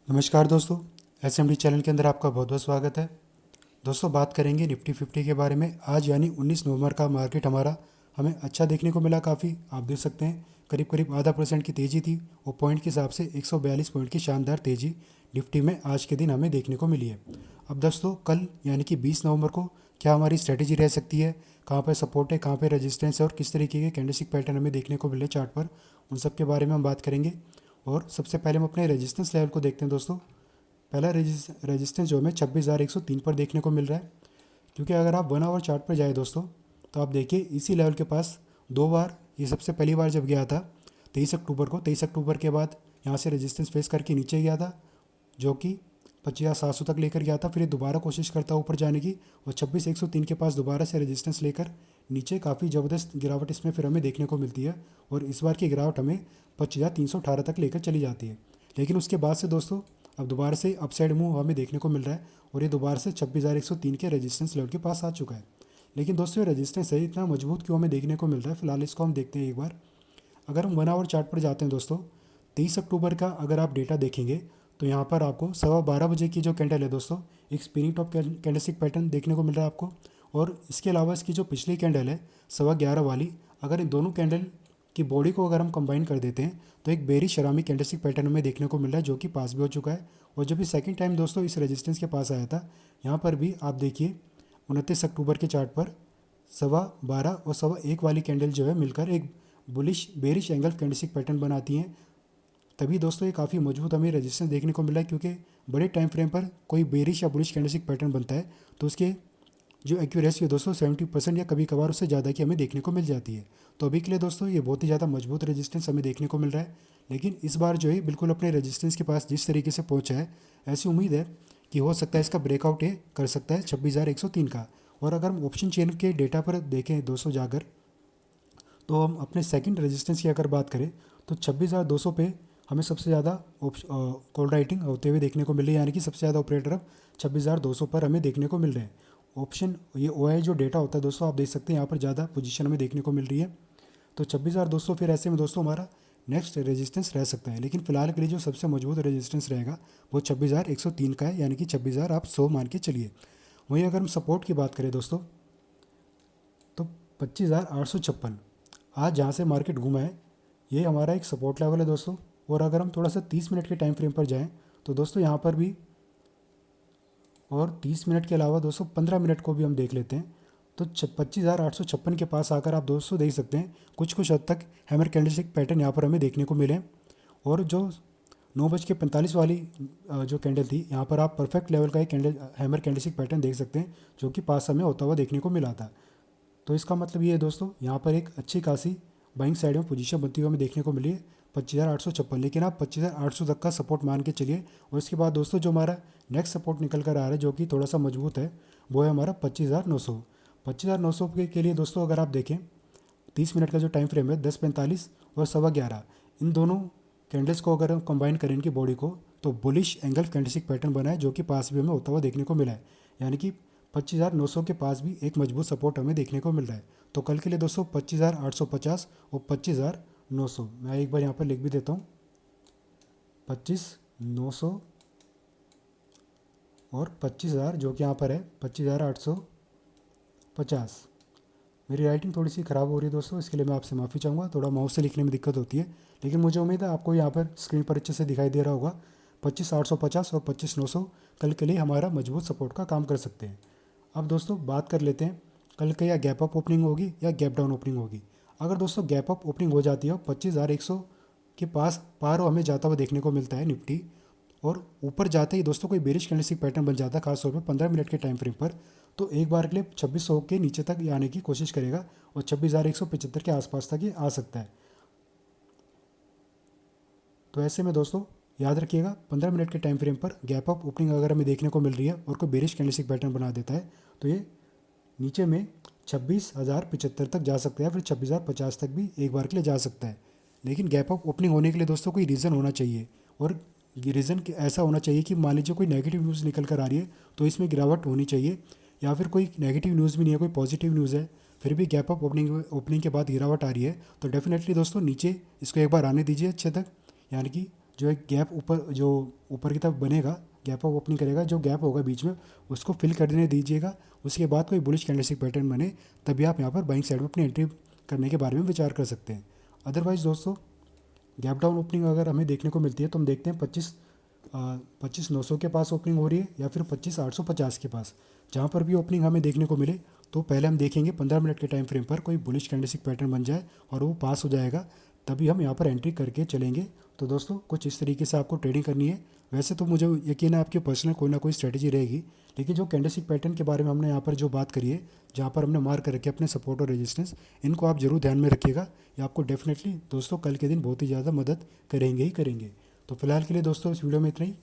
नमस्कार दोस्तों, SMD channel के अंदर आपका बहुत बहुत स्वागत है। दोस्तों, बात करेंगे निफ्टी 50 के बारे में। आज यानी 19 नवंबर का मार्केट हमारा हमें अच्छा देखने को मिला। काफ़ी आप देख सकते हैं करीब करीब आधा % की तेज़ी थी और पॉइंट के हिसाब से 142 पॉइंट की शानदार तेज़ी निफ्टी में आज के दिन हमें देखने को मिली है। अब दोस्तों, कल यानी कि 20 नवंबर को क्या हमारी स्ट्रेटेजी रह सकती है, कहाँ पर सपोर्ट है, कहाँ पर रेजिस्टेंस है और किस तरीके के कैंडलस्टिक पैटर्न हमें देखने को मिले चार्ट पर, उन सब के बारे में हम बात करेंगे। और सबसे पहले हम अपने रेजिस्टेंस लेवल को देखते हैं दोस्तों। पहला रेजिस्टेंस जो हमें 26,103 पर देखने को मिल रहा है, क्योंकि अगर आप 1 आवर चार्ट पर जाए दोस्तों तो आप देखिए इसी लेवल के पास 2 बार, ये सबसे पहली बार जब गया था 23 अक्टूबर को, 23 अक्टूबर के बाद यहाँ से रेजिस्टेंस फेस करके नीचे गया था जो कि 25,700 तक लेकर गया था। फिर ये दोबारा कोशिश करता ऊपर जाने की और 26,103 के पास दोबारा से रेजिस्टेंस लेकर नीचे काफ़ी ज़बरदस्त गिरावट इसमें फिर हमें देखने को मिलती है और इस बार की गिरावट हमें 25,318 तक लेकर चली जाती है। लेकिन उसके बाद से दोस्तों अब दोबारा से अपसाइड मूव हमें देखने को मिल रहा है और ये दोबारा से 26,103 के रेजिस्टेंस लेवल के पास आ चुका है। लेकिन दोस्तों, ये रेजिस्टेंस है इतना मजबूत क्यों हमें देखने को मिल रहा है, फिलहाल इसको हम देखते हैं एक बार। अगर हम 1 आवर चार्ट पर जाते हैं दोस्तों, 23 अक्टूबर का अगर आप डेटा देखेंगे तो यहाँ पर आपको 12:15 बजे की जो कैंडल है दोस्तों, एक स्पिनिंग टॉप कैंडलस्टिक पैटर्न देखने को मिल रहा है आपको। और इसके अलावा इसकी जो पिछली कैंडल है 11:15 वाली, अगर इन दोनों कैंडल की बॉडी को अगर हम कंबाइन कर देते हैं तो एक बेरिश शरामी कैंडलस्टिक पैटर्न हमें देखने को मिल रहा है जो कि पास भी हो चुका है। और जब भी सेकंड टाइम दोस्तों इस रेजिस्टेंस के पास आया था, यहाँ पर भी आप देखिए 29 अक्टूबर के चार्ट पर 12:15 और 1:15 वाली कैंडल जो है मिलकर एक bullish bearish angle candlestick pattern बनाती हैं। तभी दोस्तों ये काफ़ी मजबूत हमें रेजिस्टेंस देखने को मिला है, क्योंकि बड़े टाइम फ्रेम पर कोई बेरिश या बुलिश कैंडलस्टिक पैटर्न बनता है तो उसके जो एक्यूरेसी है दोस्तों 70% या कभी कभार उससे ज़्यादा की हमें देखने को मिल जाती है। तो अभी के लिए दोस्तों ये बहुत ही ज़्यादा मजबूत रेजिस्टेंस हमें देखने को मिल रहा है। लेकिन इस बार जो है बिल्कुल अपने रेजिस्टेंस के पास जिस तरीके से पहुंचा है, ऐसी उम्मीद है कि हो सकता है इसका ब्रेकआउट ये कर सकता है 26,103 का। और अगर हम ऑप्शन चेन के डेटा पर देखें दोस्तों जाकर, तो हम अपने सेकंड रेजिस्टेंस की अगर बात करें तो 26,200 पे हमें सबसे ज़्यादा कॉल राइटिंग होते हुए देखने को मिल रही है, यानी कि सबसे ज़्यादा ऑपरेटर अब 26,200 पर हमें देखने को मिल रहे हैं। ऑप्शन ये ओ जो डेटा होता है दोस्तों, आप देख सकते हैं यहाँ पर ज़्यादा पोजीशन हमें देखने को मिल रही है। तो 26,200 फिर ऐसे में दोस्तों हमारा नेक्स्ट रेजिस्टेंस रह सकता है। लेकिन फिलहाल के लिए जो सबसे मजबूत रेजिस्टेंस रहेगा वो 26,103 का है, यानी कि 26,000 आप 100 मान के चलिए। वहीं अगर हम सपोर्ट की बात करें दोस्तों तो 25,856 आज जहाँ से मार्केट घूमा है ये हमारा एक सपोर्ट लेवल है दोस्तों। और अगर हम थोड़ा सा 30 मिनट के टाइम फ्रेम पर जाएं तो दोस्तों यहाँ पर भी, और 30 मिनट के अलावा दोस्तों 15 मिनट को भी हम देख लेते हैं तो 25,856 के पास आकर आप दोस्तों देख सकते हैं कुछ कुछ हद तक हैमर कैंडलस्टिक पैटर्न यहाँ पर हमें देखने को मिले। और जो 9:45 वाली जो कैंडल थी, यहाँ पर आप परफेक्ट लेवल का एक कैंडल हैमर कैंडलस्टिक पैटर्न देख सकते हैं जो कि पास हमें होता हुआ देखने को मिला था। तो इसका मतलब ये है दोस्तों, यहाँ पर एक अच्छी खासी बाइंग साइड में पोजीशन बनती हुई हमें देखने को मिली है 25,856। लेकिन आप 25,800 तक का सपोर्ट मान के चलिए। और इसके बाद दोस्तों जो हमारा नेक्स्ट सपोर्ट निकल कर आ रहा है जो कि थोड़ा सा मजबूत है, वो है हमारा 25,900। 25,900 के लिए दोस्तों अगर आप देखें 30 मिनट का जो टाइम फ्रेम है 10:45 और 11:15, इन दोनों कैंडल्स को अगर हम कंबाइन करें इनकी बॉडी को तो बुलिश एंगल कैंडलस्टिक पैटर्न बना है जो कि पास भी हमें होता हुआ देखने को मिला है। यानी कि 25,900 के पास भी एक मजबूत सपोर्ट हमें देखने को मिल रहा है। तो कल के लिए दोस्तों 25,850 और 25,900 मैं एक बार यहाँ पर लिख भी देता हूँ, 25,900 और 25,000 जो कि यहाँ पर है 25,850। मेरी राइटिंग थोड़ी सी ख़राब हो रही है दोस्तों, इसके लिए मैं आपसे माफ़ी चाहूँगा, थोड़ा माउस से लिखने में दिक्कत होती है। लेकिन मुझे उम्मीद है आपको यहाँ पर स्क्रीन पर अच्छे से दिखाई दे रहा होगा। 25,850 और 25,900 कल के लिए हमारा मजबूत सपोर्ट का काम कर सकते हैं। अब दोस्तों बात कर लेते हैं कल का, या गैप अप ओपनिंग होगी या गैप डाउन ओपनिंग होगी। अगर दोस्तों गैप अप ओपनिंग हो जाती है 25,100 के पास पार हमें जाता हुआ देखने को मिलता है निफ्टी, और ऊपर जाते ही दोस्तों कोई बेरिश कैंडलस्टिक पैटर्न बन जाता है खासतौर पर 15 मिनट के टाइम फ्रेम पर, तो एक बार के लिए 2600 के नीचे तक आने की कोशिश करेगा और 26,175 के आसपास तक ये आ सकता है। तो ऐसे में दोस्तों याद रखिएगा 15 मिनट के टाइम फ्रेम पर गैप अप ओपनिंग अगर हमें देखने को मिल रही है और कोई बेरिश कैंडलस्टिक पैटर्न बना देता है तो ये नीचे में 26,075 तक जा सकता है, फिर 26,050 तक भी एक बार के लिए जा सकता है। लेकिन गैप अप ओपनिंग होने के लिए दोस्तों कोई रीज़न होना चाहिए, और ये रीज़न ऐसा होना चाहिए कि मान लीजिए कोई नेगेटिव न्यूज़ निकल कर आ रही है तो इसमें गिरावट होनी चाहिए, या फिर कोई नेगेटिव न्यूज़ भी नहीं है, कोई पॉजिटिव न्यूज़ है फिर भी गैप अप ओपनिंग के बाद गिरावट आ रही है तो डेफिनेटली दोस्तों नीचे इसको एक बार आने दीजिए अच्छे तक, यानी कि जो एक गैप जो ऊपर की तरफ बनेगा, गैप अप ओपनिंग करेगा, जो गैप होगा बीच में उसको फिल करने दीजिएगा। उसके बाद कोई बुलिश कैंडलस्टिक पैटर्न बने तभी आप यहाँ पर बाइंग साइड में अपनी एंट्री करने के बारे में विचार कर सकते हैं। अदरवाइज़ दोस्तों गैप डाउन ओपनिंग अगर हमें देखने को मिलती है तो हम देखते हैं 25,900 के पास ओपनिंग हो रही है या फिर 25,850 के पास। जहाँ पर भी ओपनिंग हमें देखने को मिले तो पहले हम देखेंगे 15 मिनट के टाइम फ्रेम पर कोई बुलिश कैंडलस्टिक पैटर्न बन जाए और वो पास हो जाएगा, तभी हम यहाँ पर एंट्री करके चलेंगे। तो दोस्तों कुछ इस तरीके से आपको ट्रेडिंग करनी है। वैसे तो मुझे यकीन है आपकी पर्सनल कोई ना कोई स्ट्रेटजी रहेगी, लेकिन जो कैंडलस्टिक पैटर्न के बारे में हमने यहाँ पर जो बात करी है, जहाँ पर हमने मार्क कर रखे अपने सपोर्ट और रेजिस्टेंस, इनको आप जरूर ध्यान में रखिएगा। ये आपको डेफिनेटली दोस्तों कल के दिन बहुत ही ज़्यादा मदद करेंगे ही करेंगे। तो फिलहाल के लिए दोस्तों इस वीडियो में इतना ही।